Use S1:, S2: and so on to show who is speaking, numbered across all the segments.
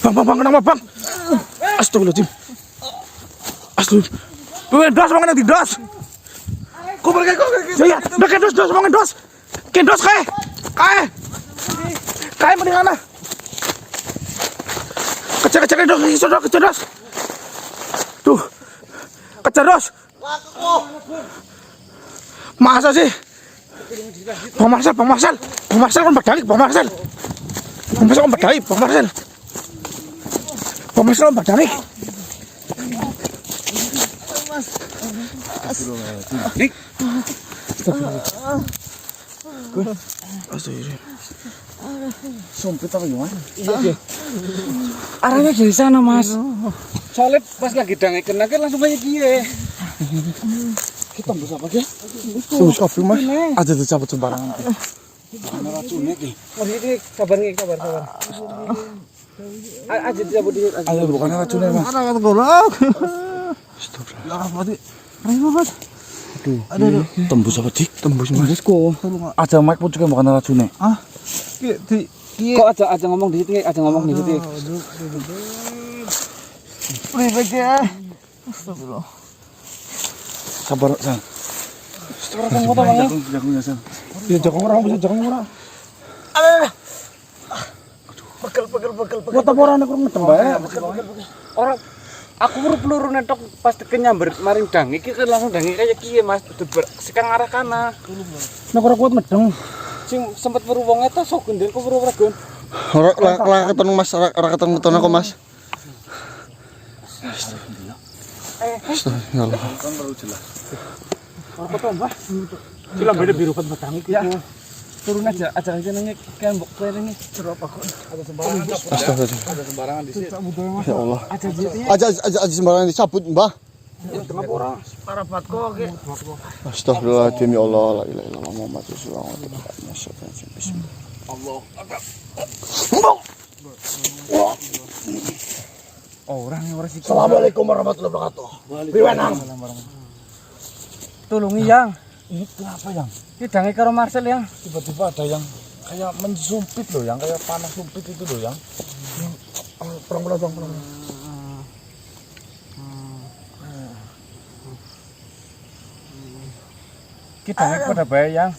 S1: Bang, kenapa bang? Astagfirullahaladzim. Astagfirullah. Dos, bang, nanti dos. Kau pergi. Ya, udah kayak dos, bang, dos. Kayak dos, kayak mendingan lah. Kejar dos. Tuh, kejar dos. Masa sih? Bang Marcel kan berdalik, Bang Marcel kan berdalik.
S2: Sumpit apa gimana?
S3: Iya. Arahnya dari sana, Mas.
S2: Soalnya pas lagi dangekeun langsung kayak gie.
S3: Kita tembus apa, Ge?
S1: Tembus kopi, Mas. Aja dicabut sembarangan.
S2: Mana racunnya nih?
S3: Oh, ini kabar. Aja dicabut di.
S1: Ayo bukan racunnya, Mas.
S3: Ada kata golok.
S1: Astagfirullah.
S3: Mati. Ayo, Mas.
S1: Aduh. Tembus apa, Dik? Tembus, Mas.
S3: Kok.
S1: Ada mic pun juga bukan racunnya.
S3: Kok aja ngomong di situ, di situ. Ribet ya. Astagfirullah.
S1: Sabar, San.
S3: Sekarang foto Bang ya.
S1: Jagungnya, San. Ya jagung orang.
S3: Pegel.
S1: Foto orang kurang ngedem bae.
S3: Orang aku peluru netok pas kenyamber maring dang iki kan langsung dangi kayak kiye Mas. Sekarang arah kana.
S1: Nek ora kuat ngedeng.
S3: Sing sempet weru wong eta sok gendel kok weru regon.
S1: Ora ketemu Mas, ora ketemu aku, Mas. Astagfirullah.
S2: Kan baru jelas.
S3: Ora foto Mbah. Sila beda biru kan batang iki. Ya. Turun aja nanya kan mbok kene jero apa kok. Ada sembarangan.
S1: Astagfirullah.
S2: Ada sembarangan di situ.
S1: Ya Allah.
S3: Aja
S1: Sembarangan dicabut, Mbah.
S3: tengah orang. Parapat kok ge.
S1: Astagfirullahaladzim, ya Allah, la ilaha illallah Muhammad Rasulullah wa ta'ala. Bismillah.
S2: Allah.
S3: Orang yang sih.
S2: Assalamualaikum warahmatullahi wabarakatuh. Piwenang.
S3: Tulungi yang.
S1: Ini kenapa, Yang?
S3: Ini dangi karo Marcel yang.
S1: Tiba-tiba ada yang kayak mensumpit loh, yang kayak panah sumpit itu loh, yang. Perang.
S3: Kita pada bae yang.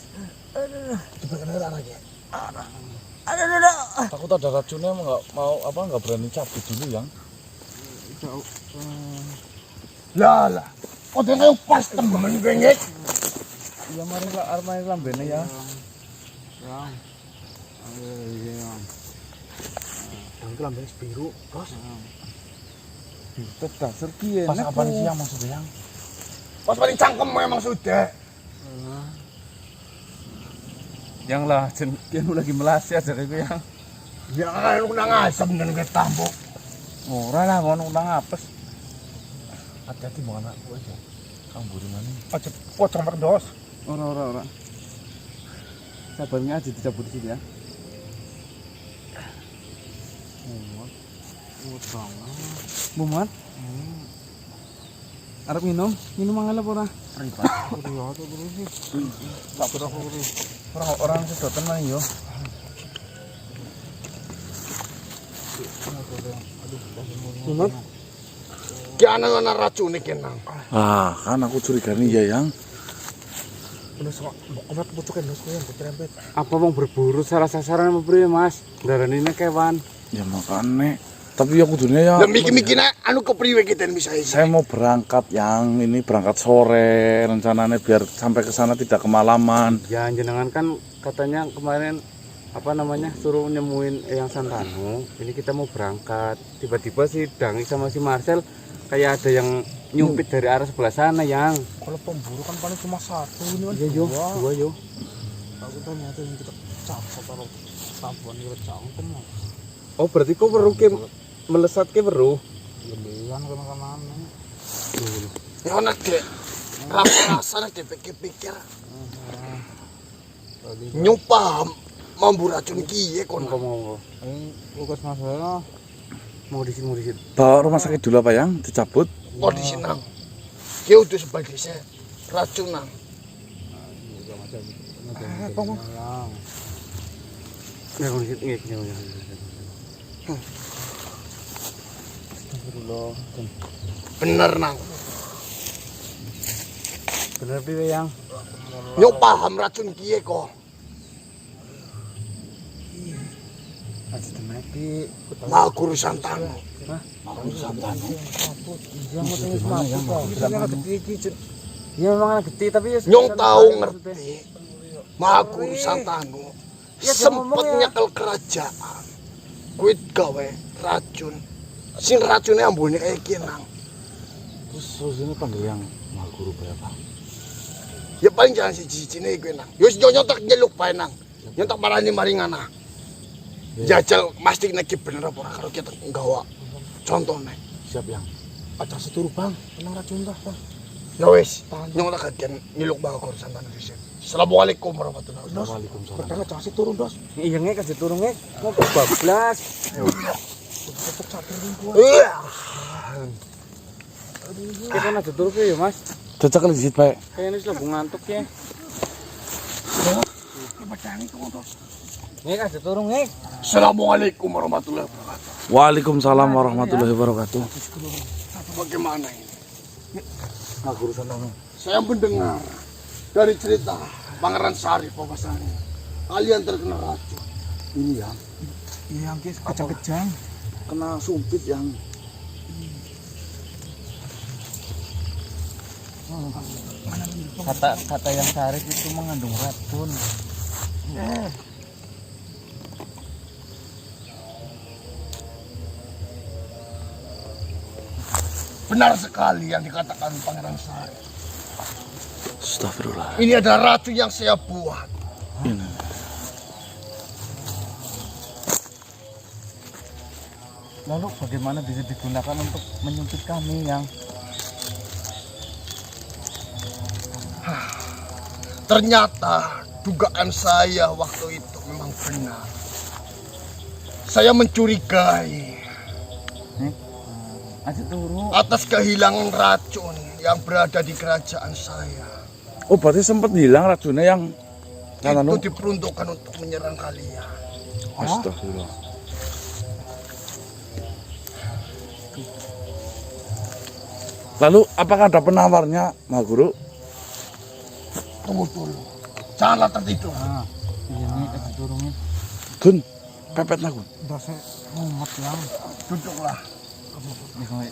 S1: Takut ada racunnya, nggak berani cabut dulu, Yang.
S2: Lah. Kok dia pas temen bengek.
S3: Ya mari lambene ya.
S2: Yang lambene biru, Bos.
S3: Biru dasar piye.
S1: Pas kapan sih yang maksudnya, Yang?
S2: Pas paling cangkem memang sudah.
S3: Yang lah jen lagi melas ya jadi yang.
S2: Ya kan lu nang asem dan ke tambok.
S3: Ora lah ngono nang apes.
S1: Hati-hati mau anak gue aja. Kang buri mana?
S2: Aja pocong perdos.
S3: Ora. Sabarnya aja dicabut di sini ya. Muat. Arep minum mangalap ora?
S1: Ribat.
S2: Tak berapa kuri.
S3: Orang sedotan mana yo?
S2: Muat. Ki ana racune kenang.
S1: Kan aku curiga nih ya, Yang.
S2: Terus kok obat pucukan dos yang ketrempet.
S3: Apa mau berburu salah sasaran apa priye, Mas? Ndaranine kewan.
S1: Ya makanya. Tapi ya kudunya ya.
S2: Lah mikir-mikirnya anu kepriwe kita bisa
S1: Saya mau berangkat, Yang. Ini berangkat sore rencananya biar sampai ke sana tidak kemalaman.
S3: Ya jenengan kan katanya kemarin suruh nemuin yang Santanu. Ini kita mau berangkat. Tiba-tiba si Dangi sama si Marcel kayak ada yang nyumpit dari arah sebelah sana, Yang.
S2: Kalau pemburu kan paling cuma satu ini kan.
S3: Iya, dua yo.
S2: Aku ternyata yang kita cangkep taruh tampuan kita cangkem.
S3: Oh, berarti kok weru ke melesat ke weru.
S2: Lebihan kan. Ya anak dek. Rasa dek pikir-pikir. Nyupa mambu racun kiye kon.
S3: Ngomong. Lukas masalah. Mau di sini.
S1: Bawa rumah sakit dulu apa, Yang? Dicabut.
S2: Kok di sini? Ki udah sebagai saya racunan.
S3: Astagfirullah.
S2: Bener nang.
S3: Bener piye yang?
S2: Yo paham racun kiye kok.
S3: Aja temen iki.
S2: Maguru Santanu.
S3: Yang mau tengis mabuk. Kita nggak gede iki. Ya memang anak gede tapi ya
S2: Nyong tahu ngerti. Maguru Santanu
S3: Ya, dia
S2: sempet
S3: ngomong ya.
S2: nyekel kerajaan. Kuit gawe racun. Sing racunnya ambune kayak gini nang.
S1: Terus ini panggil yang Maha Guru berapa?
S2: Ya paling jangan siji-sijine iku nang. Yo nyontok nyeluk bae nang. Nyontok marani maringana. Jajal mesti nek bener apa ora karo kita nggawa. Contone.
S1: Siap yang. Aja seturu bang, tenang racun dah bang.
S2: Ya wis, nyong tak kagian nyeluk Maguru Santanu dhisik. Assalamualaikum warahmatullahi wabarakatuh.
S1: Waalaikumsalam.
S2: Pedang aja turun, Dos.
S3: Iya nge kasih turun nge. Mau bablas.
S2: Iya.
S3: Kita kan aja turun ya mas.
S1: Cocok kali sit pak.
S3: Kayaknya ini lagi ngantuk ya. Nge kasih turun nge.
S2: Assalamualaikum warahmatullahi wabarakatuh.
S1: Waalaikumsalam warahmatullahi wabarakatuh.
S2: Bagaimana ini?
S1: Maha Guru Santanu.
S2: Saya mendengar dari cerita Pangeran Sarif bahwasanya kalian terkena racun.
S1: Ini yang.
S2: Iya, guys, kejang-kejang.
S1: Kena sumpit yang.
S3: Kata yang Sarif itu mengandung racun.
S2: Benar sekali yang dikatakan Pangeran Sarif.
S1: Astagfirullah.
S2: Ini adalah racun yang saya buat.
S1: Ini.
S3: Lalu bagaimana bisa digunakan untuk menyumpit kami yang?
S2: Ternyata dugaan saya waktu itu memang benar. Saya mencurigai
S3: Aja turun.
S2: atas kehilangan racun yang berada di kerajaan saya.
S1: Oh berarti sempat hilang racunnya yang.
S2: Itu diperuntukkan untuk menyerang kalian.
S1: Astagfirullah. Lalu apakah ada penawarnya Maha Guru?
S2: Tunggu dulu. Janganlah tertidur.
S3: Iya nih kasih turun nge.
S1: Gun, pepet lah Gun.
S3: Udah saya mumet yang.
S2: Duduklah.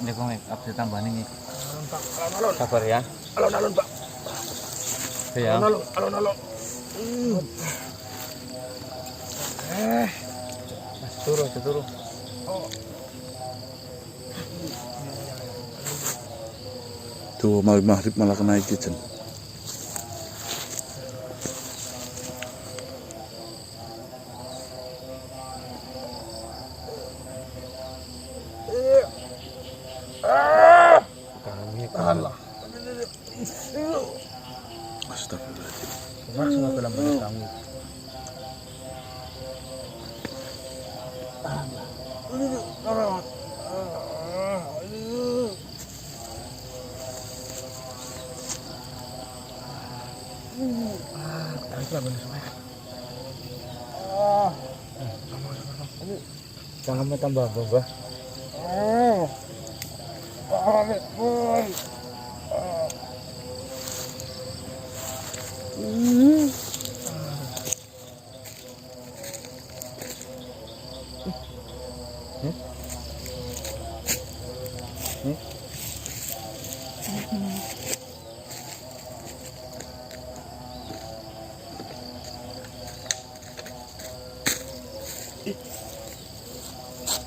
S3: Nih kong update tambahan ini.
S2: Alon-alon.
S3: Sabar ya.
S2: Alon-alon, Pak.
S3: Ya.
S2: Alon-alon. Alon-alon.
S3: Turun, turun.
S1: Tuh maghrib malah kena kitchen.
S2: Tahanlah.
S1: Astagfirullahaladzim.
S3: Maksudnya dalam badan kamu. Jangan tambah babah.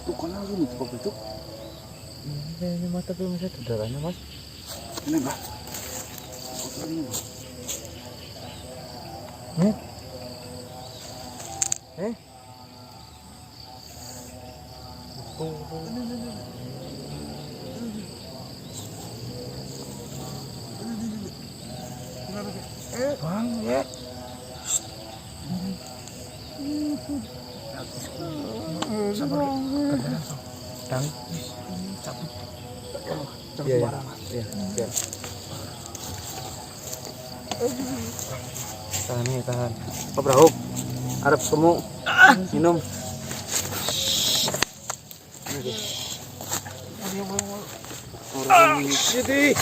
S1: Tuh kan langsung ditepok itu.
S3: Ini mata belum bisa darahnya mas.
S1: Ini Mbak.
S2: Bang, ya. Sabar. Dan cabut. Cabut
S3: Iya,
S2: barangan.
S3: iya, iya. Tahan nih, tahan. Apa berapa? Arep kamu minum.
S2: Sini.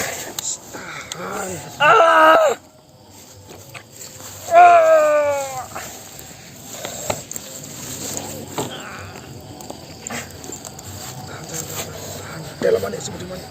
S2: Dalam mana seperti mana?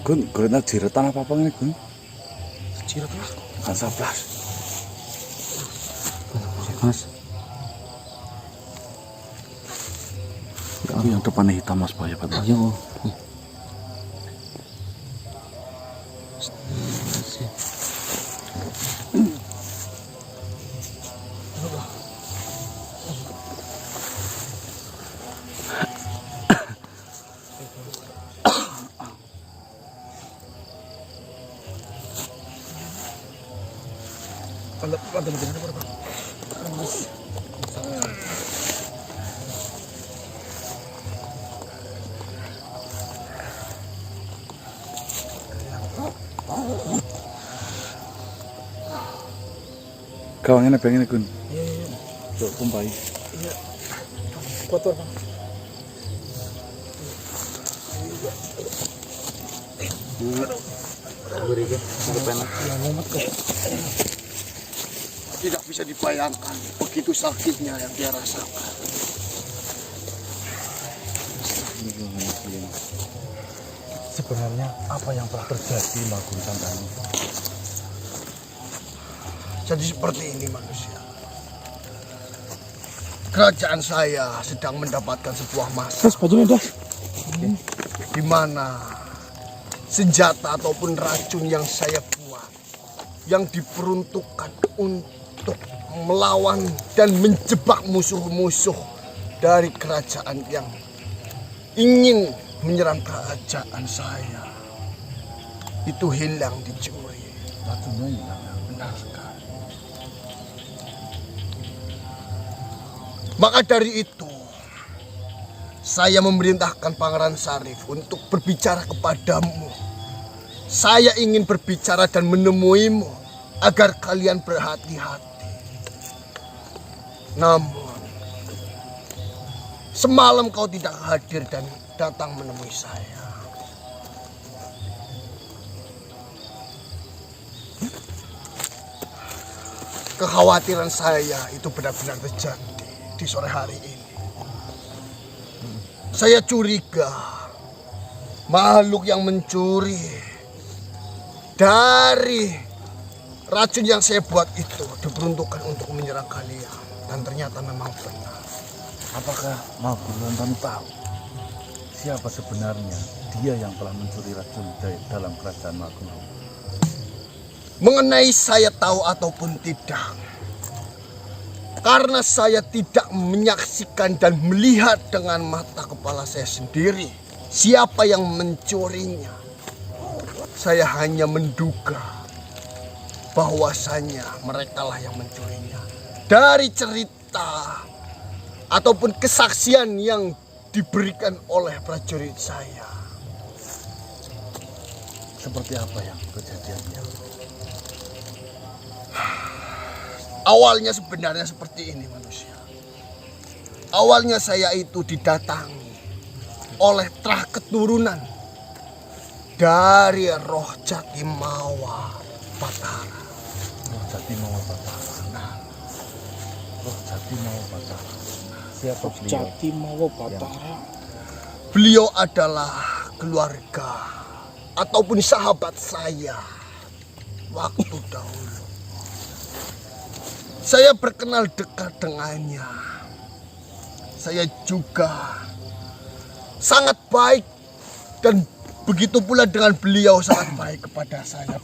S1: Gun, gurena jiretan apa ini Gun?
S2: Jirat lah.
S1: Bukan sablas.
S3: Mas.
S1: Itu yang depannya hitam Mas Pak ya Pak.
S3: Iya.
S1: Kawannya pengen Gun. Tuh kumpai.
S2: Kotor Bang.
S3: Berikan satu penak.
S2: Tidak bisa dibayangkan begitu sakitnya yang dia rasakan.
S1: Sebenarnya apa yang telah terjadi Mbak Gun Santani?
S2: Jadi seperti ini manusia. Kerajaan saya sedang mendapatkan sebuah masa di mana senjata ataupun racun yang saya buat yang diperuntukkan untuk melawan dan menjebak musuh-musuh dari kerajaan yang ingin menyerang kerajaan saya itu hilang dicuri.
S1: Racunnya hilang.
S2: Benar sekali. Maka dari itu, saya memerintahkan Pangeran Syarif untuk berbicara kepadamu. Saya ingin berbicara dan menemuimu agar kalian berhati-hati. Namun, semalam kau tidak hadir dan datang menemui saya. Kekhawatiran saya itu benar-benar terjadi di sore hari ini. Saya curiga makhluk yang mencuri dari racun yang saya buat itu diperuntukkan untuk menyerang kalian. Dan ternyata memang benar.
S1: Apakah Mbak Gun Santani tahu siapa sebenarnya dia yang telah mencuri racun dalam kerajaan Mbak Gun?
S2: Mengenai saya tahu ataupun tidak, karena saya tidak menyaksikan dan melihat dengan mata kepala saya sendiri siapa yang mencurinya. Saya hanya menduga bahwasanya merekalah yang mencurinya. Dari cerita ataupun kesaksian yang diberikan oleh prajurit saya.
S1: Seperti apa yang kejadiannya?
S2: Awalnya sebenarnya seperti ini manusia. Awalnya saya itu didatangi oleh terah keturunan dari roh Jatimawa Batara.
S1: Roh Jatimawa Batara. Nah, Roh Jatimawa Batara. Siapa beliau?
S4: Jatimawa Batara.
S2: Beliau adalah keluarga ataupun sahabat saya waktu dahulu. Saya berkenal dekat dengannya. Saya juga sangat baik dan Begitu pula dengan beliau sangat baik kepada saya.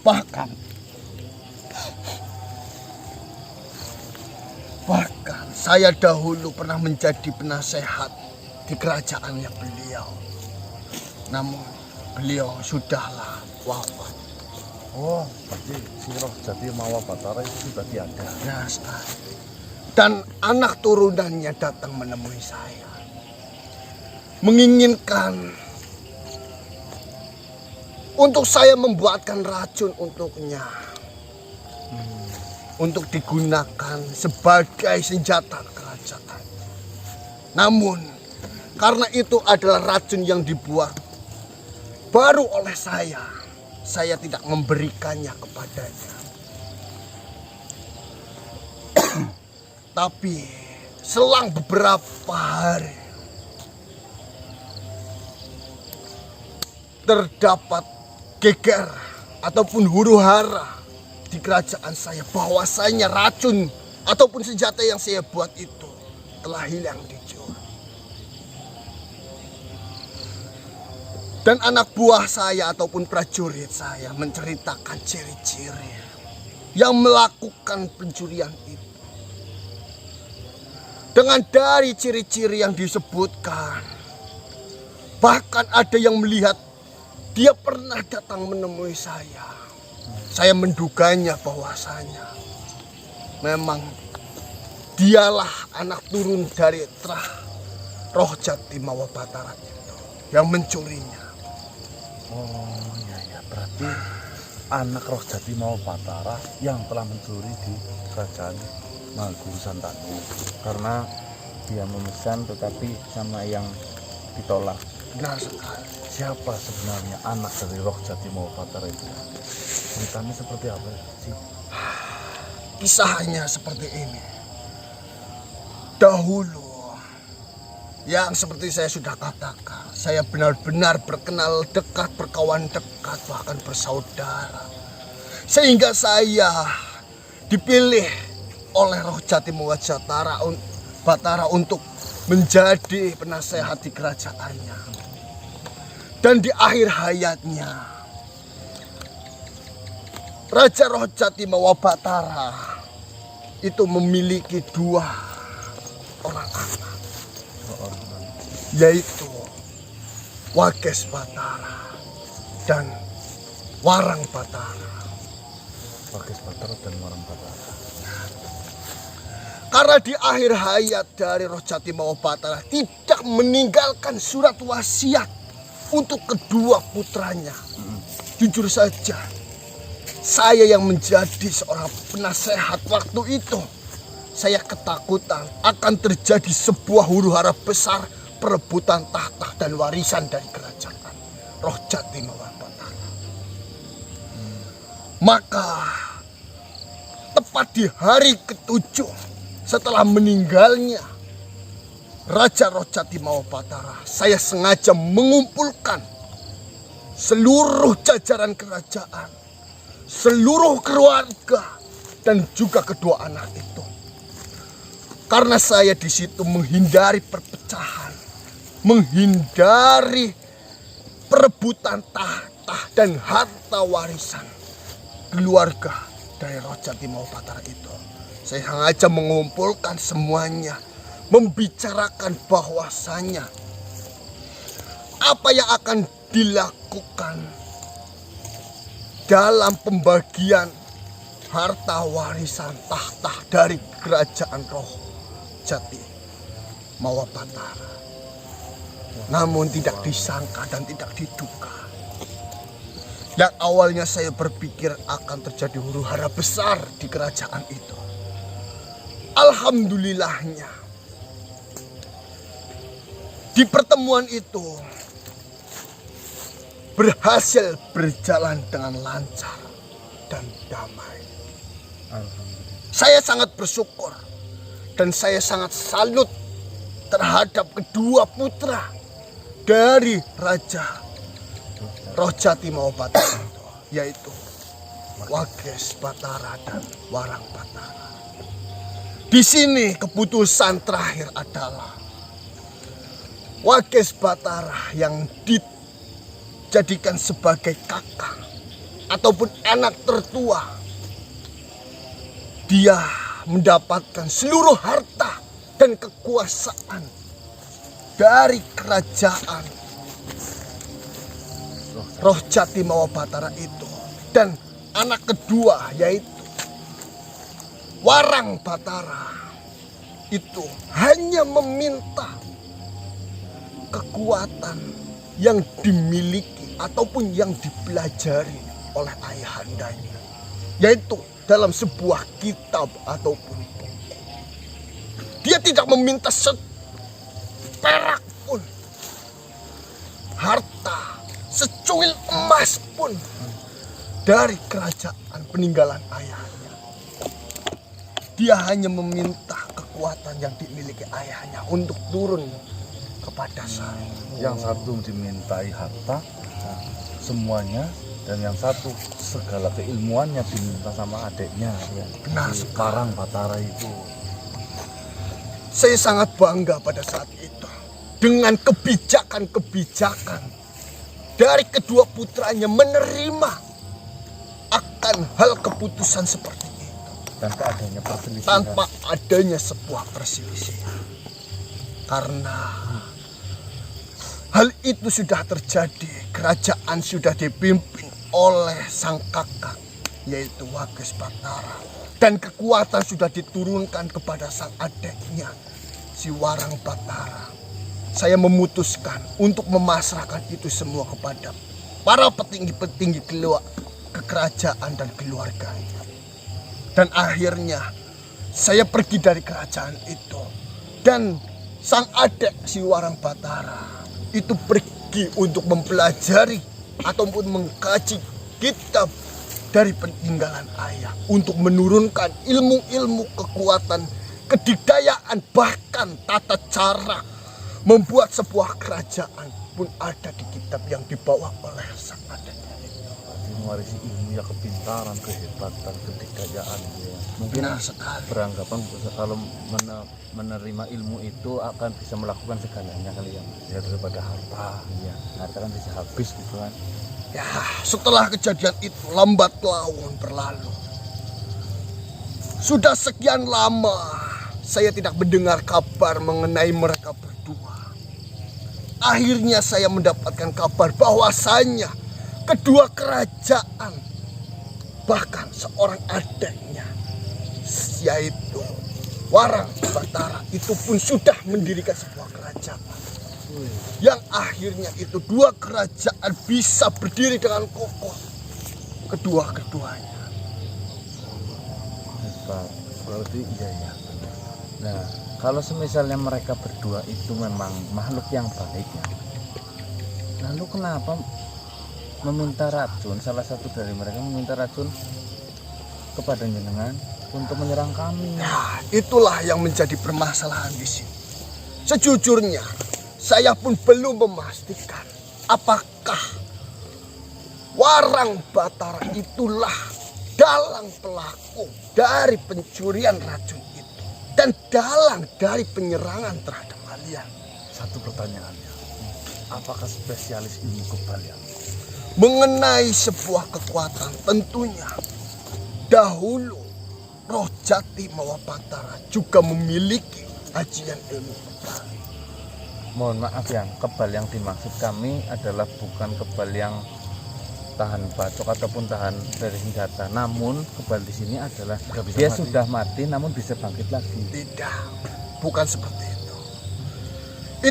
S2: Bahkan saya dahulu pernah menjadi penasehat di kerajaannya beliau. Namun beliau sudahlah wafat.
S1: Oh, berarti si Roh Jati Mawa Batara itu sudah tiada.
S2: Ya sekali. Dan anak turunannya datang menemui saya, menginginkan untuk saya membuatkan racun untuknya, untuk digunakan sebagai senjata kerajaan. Namun karena itu adalah racun yang dibuat baru oleh saya tidak memberikannya kepadanya. Tapi selang beberapa hari terdapat geger ataupun huru-hara di kerajaan saya bahwasanya racun ataupun senjata yang saya buat itu telah hilang dijual. Dan anak buah saya ataupun prajurit saya menceritakan ciri-ciri yang melakukan pencurian itu. Dengan dari ciri-ciri yang disebutkan, bahkan ada yang melihat dia pernah datang menemui saya. Saya menduganya bahwasanya memang dialah anak turun dari Roh Jati Mawa Batara itu yang mencurinya.
S1: Oh iya, berarti anak Roh Jati Mawa Batara yang telah mencuri di kerajaan Maguru Santanu. Karena dia memesan tetapi sama yang ditolak.
S2: Benar sekali.
S1: Siapa sebenarnya anak dari Roh Jati Mawa Batara itu? Ceritanya seperti apa sih?
S2: Kisahnya seperti ini. Dahulu, yang seperti saya sudah katakan, saya benar-benar berkenal dekat, berkawan dekat, bahkan bersaudara. Sehingga saya dipilih oleh Roh Jati Mawa Batara untuk menjadi penasehat di kerajaannya. Dan di akhir hayatnya, Raja Roh Jati Mawa Batara itu memiliki 2 orang anak, yaitu Wages Batara dan Warang Batara.
S1: Wages Batara dan Warang Batara.
S2: Karena di akhir hayat dari Roh Jati Mawa Batara tidak meninggalkan surat wasiat untuk kedua putranya. Jujur saja, saya yang menjadi seorang penasehat waktu itu, saya ketakutan akan terjadi sebuah huru-hara besar perebutan tahta dan warisan dari kerajaan Roh Jati Mawa Batara. Maka tepat di hari ke-7 setelah meninggalnya Raja Roh Jati Mawa Batara, saya sengaja mengumpulkan seluruh jajaran kerajaan, seluruh keluarga, dan juga kedua anak itu. Karena saya di situ menghindari perpecahan, menghindari perebutan tahta dan harta warisan keluarga dari Roh Jati Mawa Batara itu. Saya sengaja mengumpulkan semuanya, membicarakan bahwasanya apa yang akan dilakukan dalam pembagian harta warisan tahta dari kerajaan Roh Jati Mawa Batara. Namun tidak disangka dan tidak diduga, yang awalnya saya berpikir akan terjadi huru-hara besar di kerajaan itu, alhamdulillahnya di pertemuan itu berhasil berjalan dengan lancar dan damai. Saya sangat bersyukur dan saya sangat salut terhadap kedua putra dari Raja Roh Jati Mawa Batara itu, yaitu Wages Batara dan Warang Batara. Di sini keputusan terakhir adalah Wages Batara yang dijadikan sebagai kakak ataupun anak tertua, dia mendapatkan seluruh harta dan kekuasaan dari kerajaan Roh Jati Mawabatara itu. Dan anak kedua yaitu Warang Batara itu hanya meminta kekuatan yang dimiliki ataupun yang dipelajari oleh ayahandanya, yaitu dalam sebuah kitab ataupun buku. Dia tidak meminta seperak pun, harta, secuil emas pun dari kerajaan peninggalan ayahnya. Dia hanya meminta kekuatan yang dimiliki ayahnya untuk turun kepada saya.
S1: Yang satu dimintai harta semuanya, dan yang satu segala keilmuannya diminta sama adiknya ya.
S2: Benar
S1: Si
S2: sekali.
S1: Warang Batara itu.
S2: Saya sangat bangga pada saat itu dengan kebijakan-kebijakan dari kedua putranya menerima akan hal keputusan seperti itu
S1: Tanpa adanya perselisihan.
S2: tanpa adanya sebuah perselisihan. Karena hal itu sudah terjadi, kerajaan sudah dipimpin oleh sang kakak yaitu Wages Batara, dan kekuatan sudah diturunkan kepada sang adiknya si Warang Batara. Saya memutuskan untuk memasrahkan itu semua kepada para petinggi-petinggi kerajaan dan keluarganya. Dan akhirnya saya pergi dari kerajaan itu, dan sang adik si Warang Batara itu pergi untuk mempelajari ataupun mengkaji kitab dari peninggalan ayah untuk menurunkan ilmu-ilmu kekuatan, kedikdayaan, bahkan tata cara membuat sebuah kerajaan pun ada di kitab yang dibawa oleh sang adiknya.
S1: Mewarisi ilmu ya, kepintaran, kehebatan, kedikdayaan ya. Mungkin
S2: Benar sekali.
S1: beranggapan kalau menerima ilmu itu akan bisa melakukan segalanya kali ya, daripada harta ya. Harta kan bisa habis gitu kan.
S2: Ya, setelah kejadian itu lambat laun berlalu. Sudah sekian lama saya tidak mendengar kabar mengenai mereka berdua. Akhirnya saya mendapatkan kabar bahwasanya kedua kerajaan, bahkan seorang adiknya yaitu Warang Batara itu pun sudah mendirikan sebuah kerajaan. Yang akhirnya itu dua kerajaan bisa berdiri dengan kokoh, kedua-keduanya.
S1: Hebat. Berarti iya ya. Nah, kalau semisalnya mereka berdua itu memang makhluk yang baik ya, lalu kenapa meminta racun, salah satu dari mereka meminta racun kepada jenengan untuk menyerang kami?
S2: Nah, itulah yang menjadi permasalahan di sini. Sejujurnya, saya pun belum memastikan apakah Warang Batara itulah dalang pelaku dari pencurian racun itu dan dalang dari penyerangan terhadap kalian.
S1: Satu pertanyaannya, apakah spesialis ilmu kebal ya?
S2: Mengenai sebuah kekuatan, tentunya dahulu Roh Jati Mawabatara juga memiliki ajian ilmu kebal.
S1: Mohon maaf ya, kebal yang dimaksud kami adalah bukan kebal yang tahan bacok ataupun tahan dari senjata. Namun kebal di sini adalah dia mati. Sudah mati namun bisa bangkit lagi.
S2: Tidak, bukan seperti itu.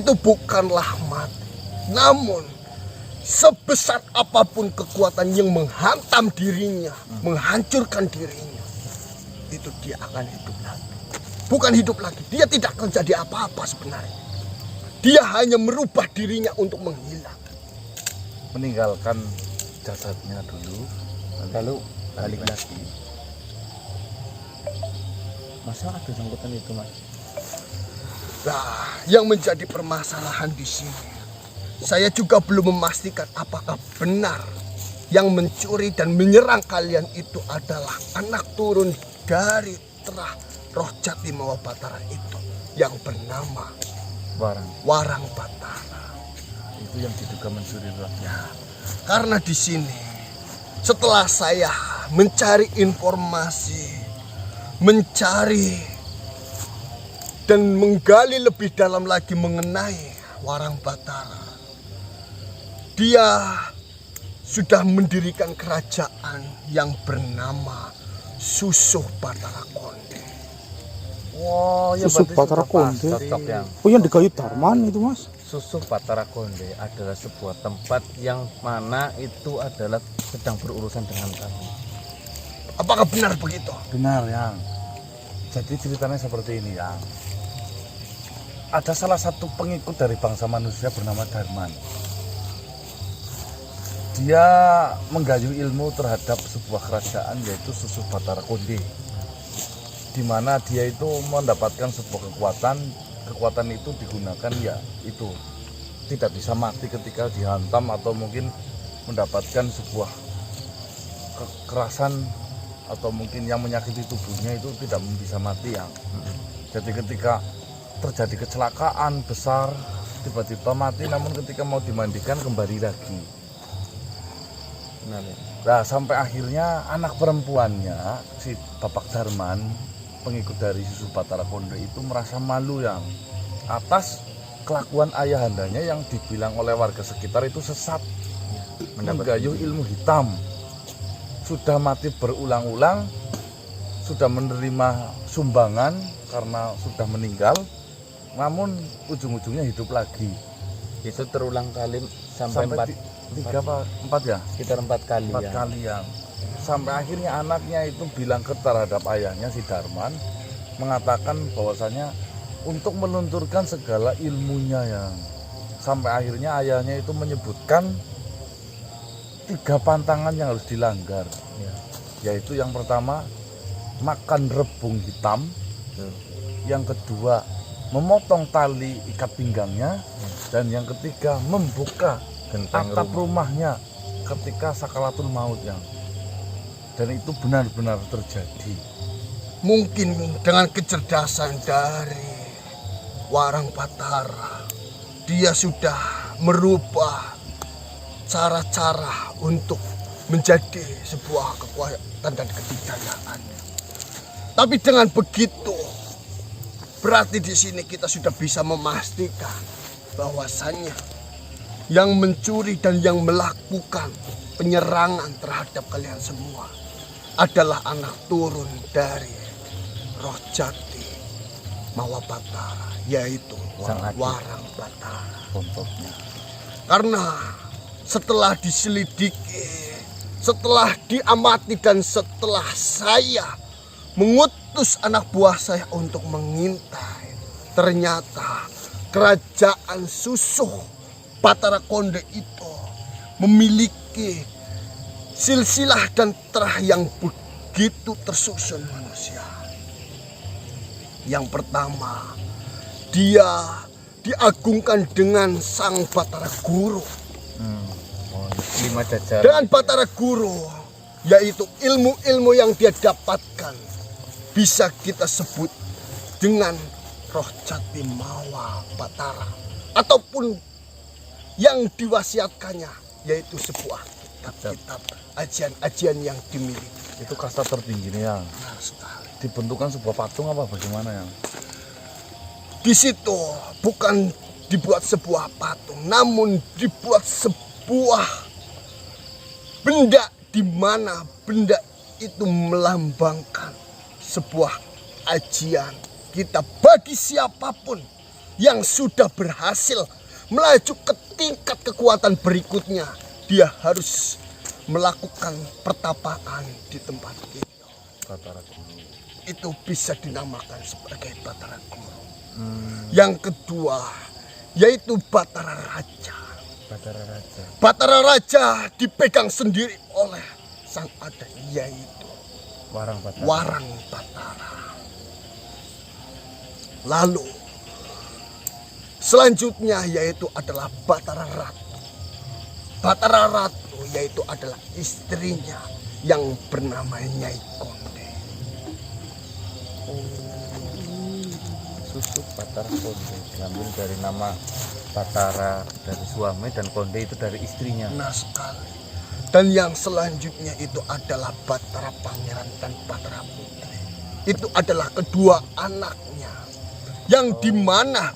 S2: Itu bukanlah mati. Namun sebesar apapun kekuatan yang menghantam dirinya, menghancurkan dirinya, itu dia akan hidup lagi. Bukan hidup lagi, dia tidak akan jadi apa-apa sebenarnya. Dia hanya merubah dirinya untuk menghilang.
S1: Meninggalkan jasadnya dulu, lalu balik lagi. Masa ada sangkutan itu, Mas?
S2: Nah, yang menjadi permasalahan di sini, saya juga belum memastikan apakah benar yang mencuri dan menyerang kalian itu adalah anak turun dari terah Roh Jati Mawabatara itu yang bernama
S1: Warang.
S2: Warang Batara.
S1: Itu yang diduga mencuri rohnya.
S2: Karena di sini setelah saya mencari informasi, mencari dan menggali lebih dalam lagi mengenai Warang Batara, dia sudah mendirikan kerajaan yang bernama Susuh Batara Konde.
S1: Wah, ya
S4: Susuh
S1: berarti
S4: Batara
S1: sudah pas,
S4: Konde.
S1: cocok yang.
S4: Oh, yang di Gayo Darman itu, Mas?
S3: Susuh Batara Konde adalah sebuah tempat yang mana itu adalah sedang berurusan dengan kami.
S2: Apakah benar begitu?
S1: Benar, Yang. Jadi ceritanya seperti ini, Yang. Ada salah satu pengikut dari bangsa manusia bernama Darman. Dia menggayuh ilmu terhadap sebuah kerajaan yaitu Susuh Batara Konde, di mana dia itu mendapatkan sebuah kekuatan. Kekuatan itu digunakan ya itu tidak bisa mati ketika dihantam atau mungkin mendapatkan sebuah kekerasan atau mungkin yang menyakiti tubuhnya itu tidak bisa mati, Yang. Jadi ketika terjadi kecelakaan besar tiba-tiba mati, namun ketika mau dimandikan kembali lagi. Nah, sampai akhirnya anak perempuannya si Bapak Darman, pengikut dari Susuh Batara Konde itu merasa malu, Yang, atas kelakuan ayahandanya yang dibilang oleh warga sekitar itu sesat, menggayuh ilmu hitam, sudah mati berulang-ulang, sudah menerima sumbangan karena sudah meninggal, namun ujung-ujungnya hidup lagi.
S3: Itu terulang kali sampai
S1: 4 ya?
S3: sekitar 4 kali
S1: 4
S3: ya.
S1: kali, Yang. Sampai akhirnya anaknya itu bilang ke terhadap ayahnya si Darman, mengatakan bahwasanya untuk melunturkan segala ilmunya, Yang. Sampai akhirnya ayahnya itu menyebutkan 3 pantangan yang harus dilanggar, yaitu yang pertama makan rebung hitam, yang kedua memotong tali ikat pinggangnya, dan yang ketiga membuka
S3: Genteng
S1: atap rumahnya ketika sakaratul maut, Yang. Dan itu benar-benar terjadi.
S2: Mungkin dengan kecerdasan dari Warang Batara, dia sudah merubah cara-cara untuk menjadi sebuah kekuatan dan kedikdayaan. Tapi dengan begitu, berarti di sini kita sudah bisa memastikan bahwasannya yang mencuri dan yang melakukan penyerangan terhadap kalian semua adalah anak turun dari roh jati Mawapatara, yaitu Warang Batara.
S1: Contohnya.
S2: Karena setelah diselidiki, setelah diamati, dan setelah saya mengutus anak buah saya untuk mengintai, ternyata kerajaan Susuh Batara Konde itu memiliki silsilah dan terah yang begitu tersusun manusia. Yang pertama, dia diagungkan dengan Sang Batara Guru.
S3: 5 jajar.
S2: Dengan Batara Guru, yaitu ilmu-ilmu yang dia dapatkan, bisa kita sebut dengan roh jati Mawa Batara, ataupun yang diwasiatkannya, yaitu sebuah kitab-kitab ajian-ajian yang dimiliki.
S1: Itu kasta tertinggi nih, Yang.
S2: Benar sekali.
S1: Dibentukkan sebuah patung apa bagaimana, Yang?
S2: Di situ bukan dibuat sebuah patung, namun dibuat sebuah benda, di mana benda itu melambangkan sebuah ajian kita bagi siapapun yang sudah berhasil melaju ke tingkat kekuatan berikutnya. Dia harus melakukan pertapaan di tempat itu.
S1: Batara Guru.
S2: Itu bisa dinamakan sebagai Batara Guru. Yang kedua, yaitu Batara Raja.
S3: Batara Raja.
S2: Batara Raja dipegang sendiri oleh sang adat, yaitu
S3: Warang Batara.
S2: Warang Batara. Lalu selanjutnya yaitu adalah Batara Ratu. Batara Ratu yaitu adalah istrinya yang bernama Nyai Konde.
S3: Susuh Batara Konde diambil dari nama Batara dari suami dan Konde itu dari istrinya.
S2: Benar sekali. Dan yang selanjutnya itu adalah Batara Pangeran dan Batara Putri. Itu adalah kedua anaknya. Yang dimana